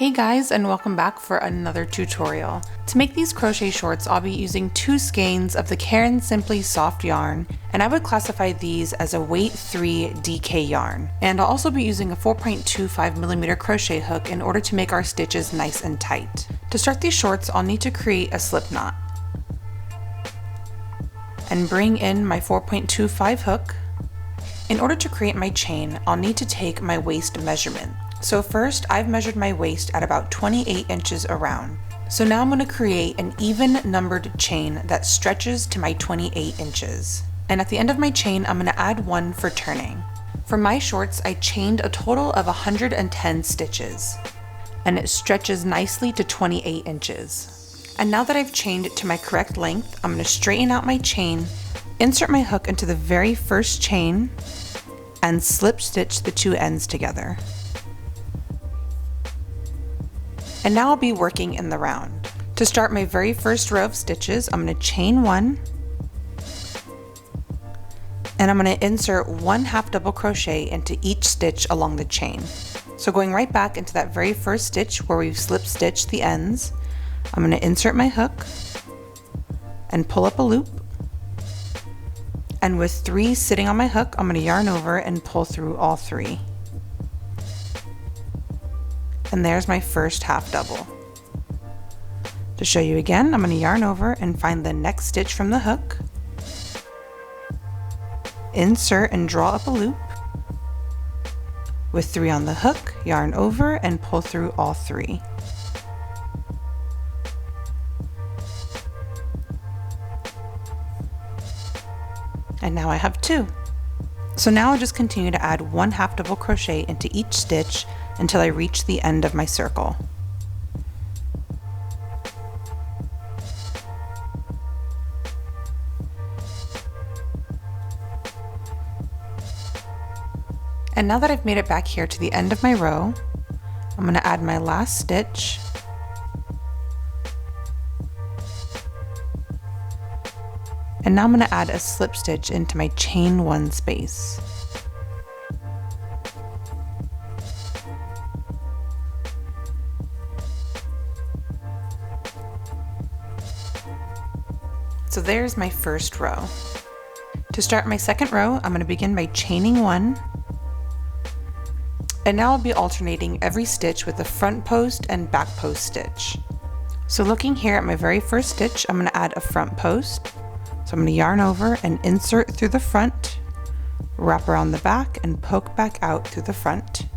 Hey guys, and welcome back for another tutorial. To make these crochet shorts, I'll be using 2 skeins of the Caron Simply Soft yarn, and I would classify these as a weight 3 DK yarn. And I'll also be using a 4.25mm crochet hook in order to make our stitches nice and tight. To start these shorts, I'll need to create a slip knot and bring in my 4.25 hook. In order to create my chain, I'll need to take my waist measurement. So first, I've measured my waist at about 28 inches around. So now I'm going to create an even numbered chain that stretches to my 28 inches. And at the end of my chain, I'm going to add 1 for turning. For my shorts, I chained a total of 110 stitches, and it stretches nicely to 28 inches. And now that I've chained it to my correct length, I'm going to straighten out my chain, insert my hook into the very first chain, and slip stitch the 2 ends together. And now I'll be working in the round. To start my very first row of stitches, I'm going to chain 1, and I'm going to insert 1 half double crochet into each stitch along the chain. So going right back into that very first stitch where we've slip stitched the ends, I'm going to insert my hook and pull up a loop. And with 3 sitting on my hook, I'm going to yarn over and pull through all 3. And there's my first half double. To show you again, I'm going to yarn over and find the next stitch from the hook, insert and draw up a loop. With 3 on the hook, yarn over and pull through all 3. And now I have 2. So now I'll just continue to add 1 half double crochet into each stitch until I reach the end of my circle. And now that I've made it back here to the end of my row, I'm going to add my last stitch. And now I'm going to add a slip stitch into my chain 1 space. So there's my first row. To start my second row, I'm going to begin by chaining 1. And now I'll be alternating every stitch with a front post and back post stitch. So looking here at my very first stitch, I'm going to add a front post. So I'm going to yarn over and insert through the front, wrap around the back, and poke back out through the front.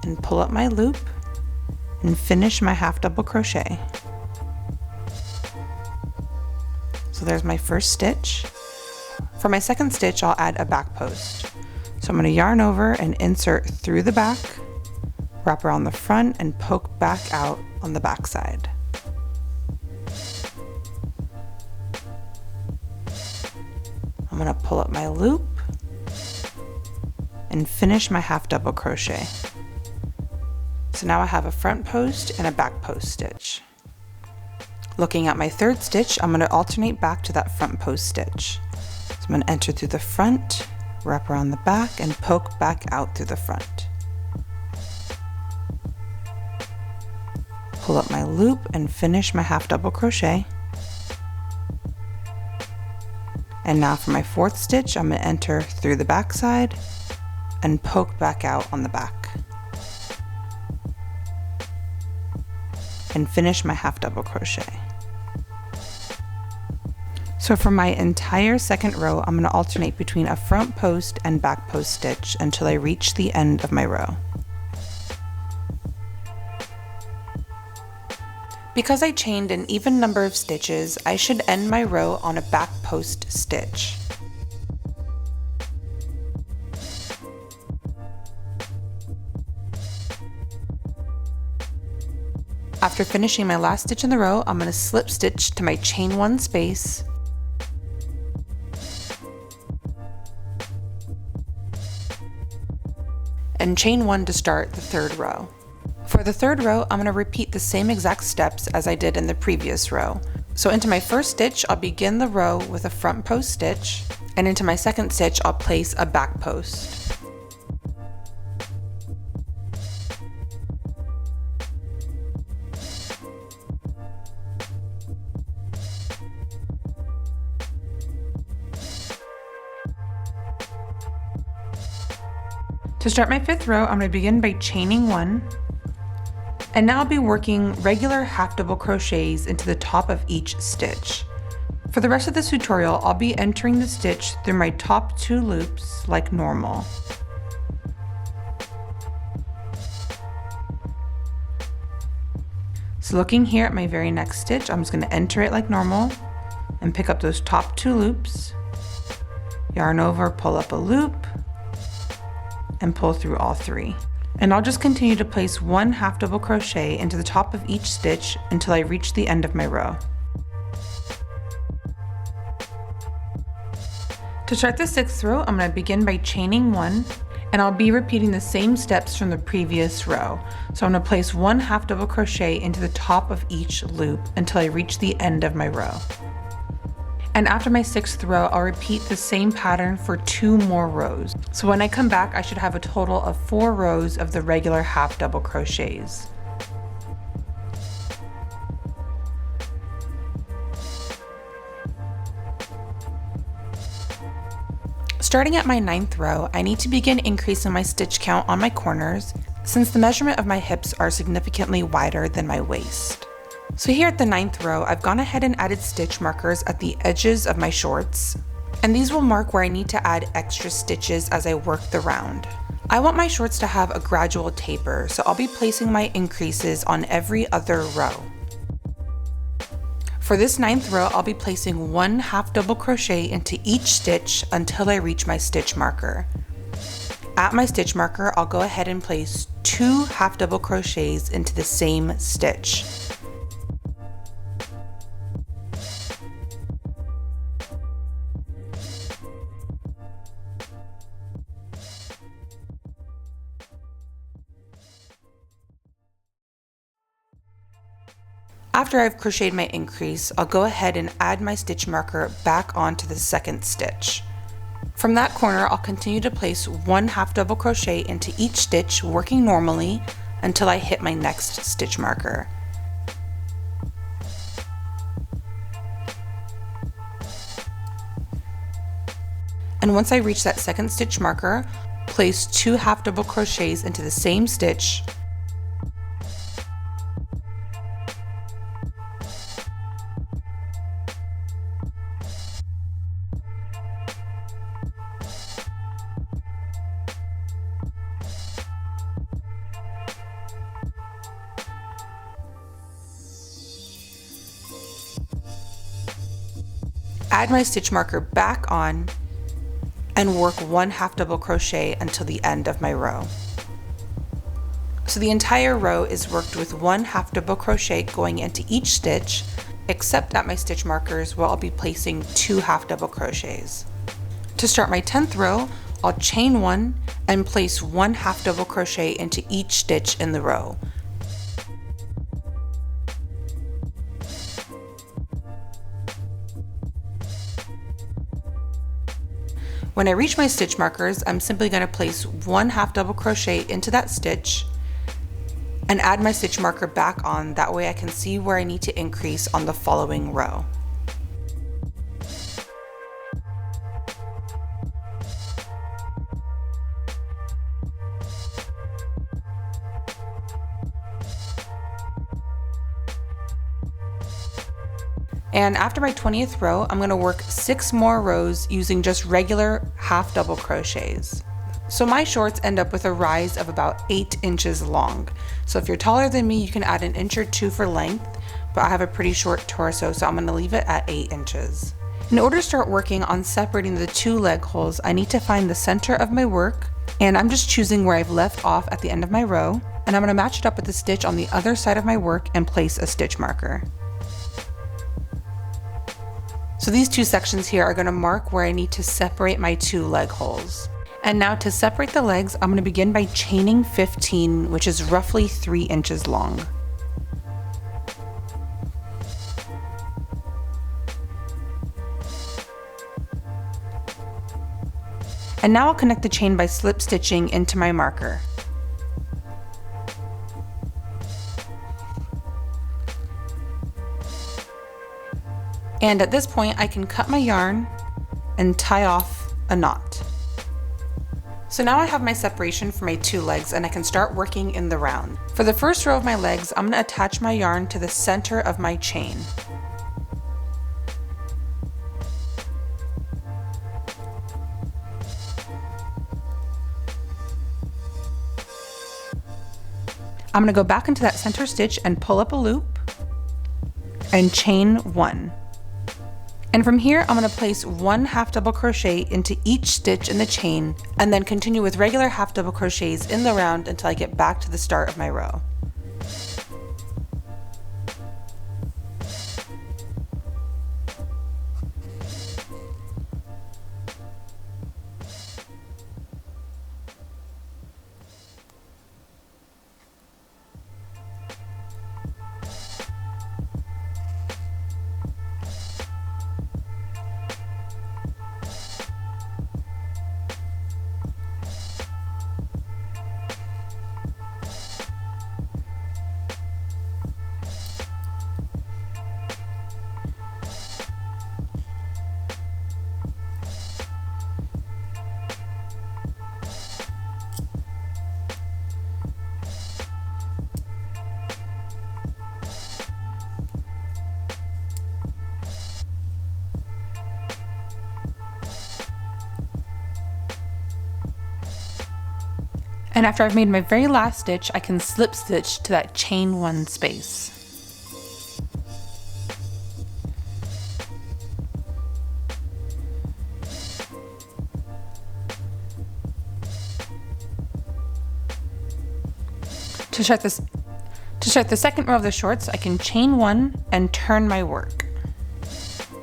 And pull up my loop and finish my half double crochet. So there's my first stitch. For my second stitch, I'll add a back post. So I'm going to yarn over and insert through the back, wrap around the front, and poke back out on the back side. I'm going to pull up my loop and finish my half double crochet. So now I have a front post and a back post stitch. Looking at my third stitch, I'm going to alternate back to that front post stitch. So I'm going to enter through the front, wrap around the back, and poke back out through the front. Pull up my loop and finish my half double crochet. And now for my fourth stitch, I'm going to enter through the back side and poke back out on the back. And finish my half double crochet. So for my entire second row, I'm going to alternate between a front post and back post stitch until I reach the end of my row. Because I chained an even number of stitches, I should end my row on a back post stitch. After finishing my last stitch in the row, I'm going to slip stitch to my chain 1 space, and chain 1 to start the third row. For the third row, I'm going to repeat the same exact steps as I did in the previous row. So into my first stitch, I'll begin the row with a front post stitch, and into my second stitch I'll place a back post. To start my fifth row, I'm going to begin by chaining one, and now I'll be working regular half double crochets into the top of each stitch. For the rest of this tutorial, I'll be entering the stitch through my top 2 loops like normal. So looking here at my very next stitch, I'm just going to enter it like normal and pick up those top 2 loops, yarn over, pull up a loop, and pull through all 3. And I'll just continue to place 1 half double crochet into the top of each stitch until I reach the end of my row. To start the 6th row, I'm going to begin by chaining 1, and I'll be repeating the same steps from the previous row. So I'm going to place 1 half double crochet into the top of each loop until I reach the end of my row. And after my 6th row, I'll repeat the same pattern for 2 more rows. So when I come back, I should have a total of 4 rows of the regular half double crochets. Starting at my 9th row, I need to begin increasing my stitch count on my corners since the measurement of my hips are significantly wider than my waist. So here at the 9th row, I've gone ahead and added stitch markers at the edges of my shorts, and these will mark where I need to add extra stitches as I work the round. I want my shorts to have a gradual taper, so I'll be placing my increases on every other row. For this 9th row, I'll be placing 1 half double crochet into each stitch until I reach my stitch marker. At my stitch marker, I'll go ahead and place 2 half double crochets into the same stitch. After I've crocheted my increase, I'll go ahead and add my stitch marker back onto the 2nd stitch. From that corner, I'll continue to place 1 half double crochet into each stitch, working normally until I hit my next stitch marker. And once I reach that 2nd stitch marker, place 2 half double crochets into the same stitch, add my stitch marker back on, and work 1 half double crochet until the end of my row. So the entire row is worked with 1 half double crochet going into each stitch, except at my stitch markers where I'll be placing 2 half double crochets. To start my 10th row, I'll chain 1 and place 1 half double crochet into each stitch in the row. When I reach my stitch markers, I'm simply going to place 1 half double crochet into that stitch and add my stitch marker back on. That way I can see where I need to increase on the following row. And after my 20th row, I'm going to work 6 more rows using just regular half double crochets. So my shorts end up with a rise of about 8 inches long. So if you're taller than me, you can add an inch or 2 for length, but I have a pretty short torso, so I'm going to leave it at 8 inches. In order to start working on separating the 2 leg holes, I need to find the center of my work, and I'm just choosing where I've left off at the end of my row, and I'm going to match it up with the stitch on the other side of my work and place a stitch marker. So these 2 sections here are going to mark where I need to separate my 2 leg holes. And now to separate the legs, I'm going to begin by chaining 15, which is roughly 3 inches long. And now I'll connect the chain by slip stitching into my marker. And at this point I can cut my yarn and tie off a knot. So now I have my separation for my two legs and I can start working in the round. For the first row of my legs, I'm going to attach my yarn to the center of my chain. I'm going to go back into that center stitch and pull up a loop and chain 1. And from here, I'm going to place 1 half double crochet into each stitch in the chain and then continue with regular half double crochets in the round until I get back to the start of my row. And after I've made my very last stitch, I can slip stitch to that chain 1 space. To start the second row of the shorts, I can chain 1 and turn my work.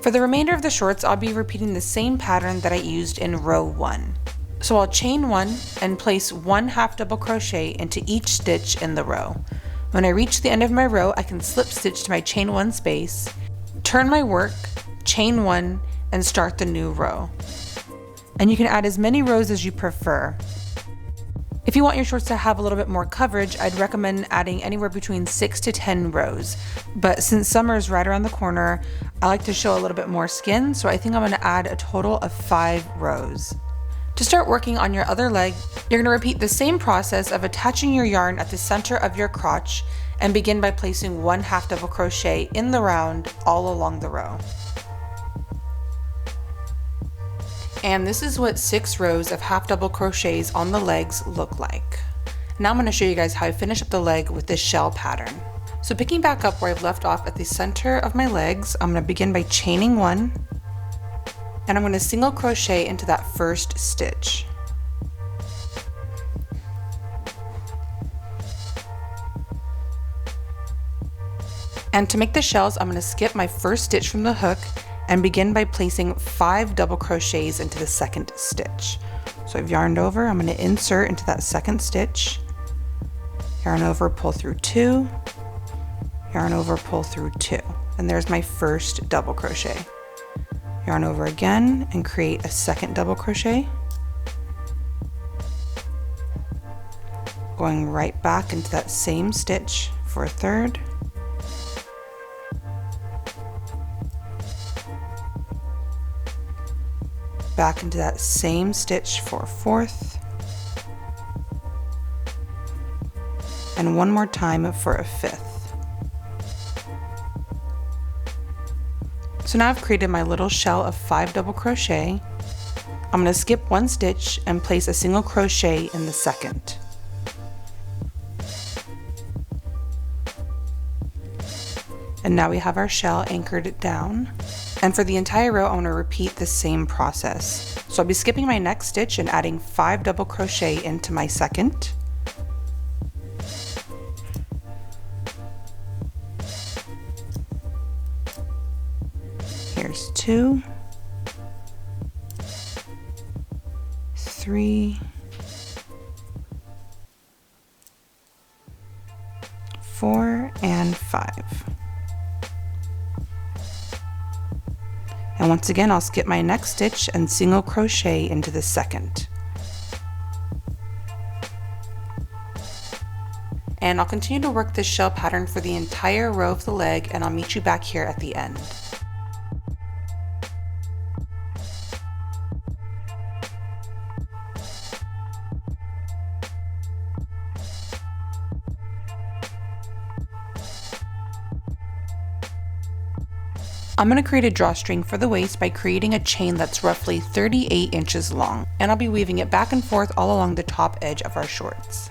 For the remainder of the shorts, I'll be repeating the same pattern that I used in row 1. So I'll chain 1 and place 1 half double crochet into each stitch in the row. When I reach the end of my row, I can slip stitch to my chain 1 space, turn my work, chain 1, and start the new row. And you can add as many rows as you prefer. If you want your shorts to have a little bit more coverage, I'd recommend adding anywhere between 6 to 10 rows. But since summer is right around the corner, I like to show a little bit more skin, so I think I'm going to add a total of 5 rows. To start working on your other leg, you're going to repeat the same process of attaching your yarn at the center of your crotch and begin by placing 1 half double crochet in the round all along the row. And this is what 6 rows of half double crochets on the legs look like. Now I'm going to show you guys how I finish up the leg with this shell pattern. So picking back up where I've left off at the center of my legs, I'm going to begin by chaining 1. And I'm going to single crochet into that first stitch. And to make the shells, I'm going to skip my first stitch from the hook and begin by placing 5 double crochets into the second stitch. So I've yarned over, I'm going to insert into that second stitch, yarn over, pull through 2, yarn over, pull through 2, and there's my first double crochet. Yarn over again and create a second double crochet. Going right back into that same stitch for a third. Back into that same stitch for a fourth. And one more time for a fifth. So now I've created my little shell of 5 double crochet. I'm going to skip 1 stitch and place a single crochet in the second. And now we have our shell anchored down. And for the entire row, I'm going to repeat the same process. So I'll be skipping my next stitch and adding 5 double crochet into my second. Here's 2, 3, 4, and 5. And And once again, I'll skip my next stitch and single crochet into the second. And I'll continue to work this shell pattern for the entire row of the leg, and I'll meet you back here at the end. I'm going to create a drawstring for the waist by creating a chain that's roughly 38 inches long, and I'll be weaving it back and forth all along the top edge of our shorts.